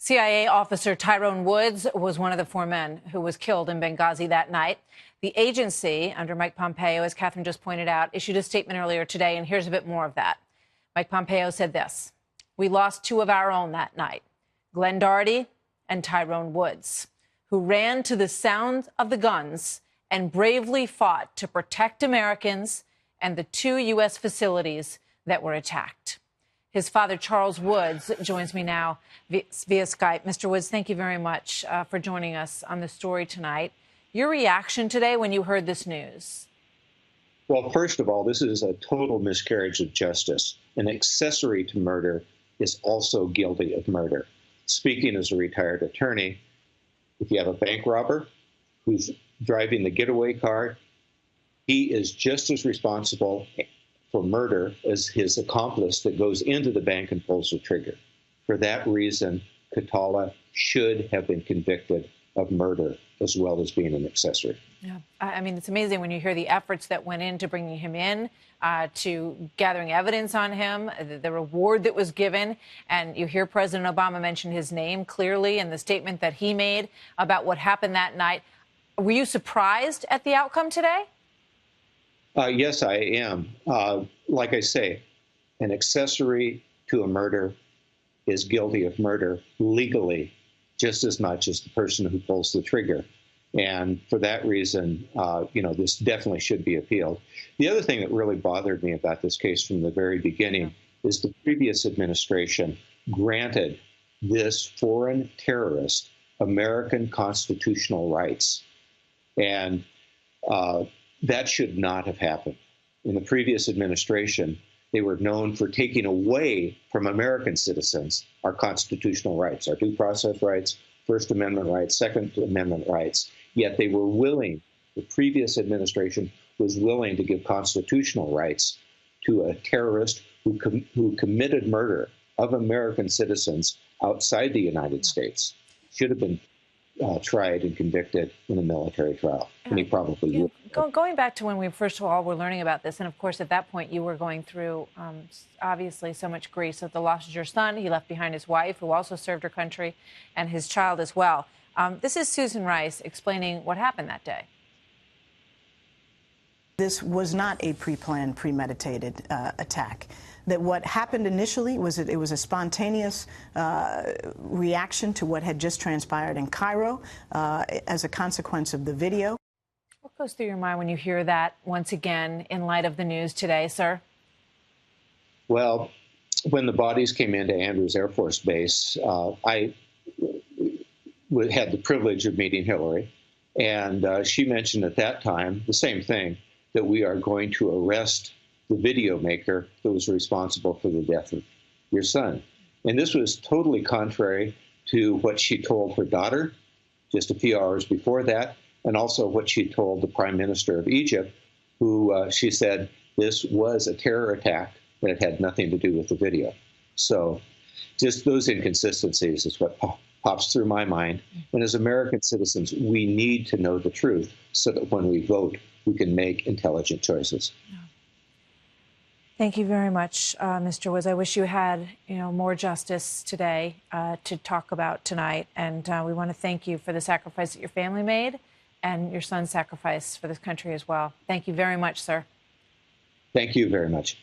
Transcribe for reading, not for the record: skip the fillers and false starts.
CIA officer Tyrone Woods was one of the 4 men who was killed in Benghazi that night. The agency, under Mike Pompeo, as Catherine just pointed out, issued a statement earlier today, and here's a bit more of that. Mike Pompeo said this: "We lost 2 of our own that night, Glenn Doherty and Tyrone Woods, who ran to the sound of the guns and bravely fought to protect Americans and the 2 U.S. facilities that were attacked." His father, Charles Woods, joins me now via Skype. Mr. Woods, thank you very much for joining us on the story tonight. Your reaction today when you heard this news? Well, first of all, this is a total miscarriage of justice. An accessory to murder is also guilty of murder. Speaking as a retired attorney, if you have a bank robber who's driving the getaway car, he is just as responsible for murder as his accomplice that goes into the bank and pulls the trigger. For that reason, Khatallah should have been convicted of murder as well as being an accessory. Yeah, I mean, it's amazing when you hear the efforts that went into bringing him in, to gathering evidence on him, the reward that was given, and you hear President Obama mention his name clearly in the statement that he made about what happened that night. Were you surprised at the outcome today? Yes, I am. Like I say, an accessory to a murder is guilty of murder legally just as much as the person who pulls the trigger. And for that reason, this definitely should be appealed. The other thing that really bothered me about this case from the very beginning is the previous administration granted this foreign terrorist American constitutional rights. And that should not have happened. In the previous administration, they were known for taking away from American citizens our constitutional rights, our due process rights, First Amendment rights, Second Amendment rights. Yet they were willing, the previous administration was willing to give constitutional rights to a terrorist who committed murder of American citizens outside the United States. Should have been tried and convicted in a military trial, and he probably would. Going back to when we first of all were learning about this, and of course at that point you were going through obviously so much grief at the loss of your son. He left behind his wife, who also served her country, and his child as well. This is Susan Rice explaining what happened that day. This was not a pre-planned, premeditated attack. That what happened initially was that it was a spontaneous reaction to what had just transpired in Cairo as a consequence of the video. What goes through your mind when you hear that once again in light of the news today, sir? Well, when the bodies came into Andrews Air Force Base, I had the privilege of meeting Hillary, and she mentioned at that time the same thing, that we are going to arrest the video maker that was responsible for the death of your son. And this was totally contrary to what she told her daughter just a few hours before that, and also what she told the Prime Minister of Egypt, who she said this was a terror attack and it had nothing to do with the video. So just those inconsistencies is what pops through my mind. And as American citizens, we need to know the truth so that when we vote, we can make intelligent choices. Thank you very much, Mr. Woods. I wish you had, more justice today to talk about tonight. And we want to thank you for the sacrifice that your family made and your son's sacrifice for this country as well. Thank you very much, sir. Thank you very much.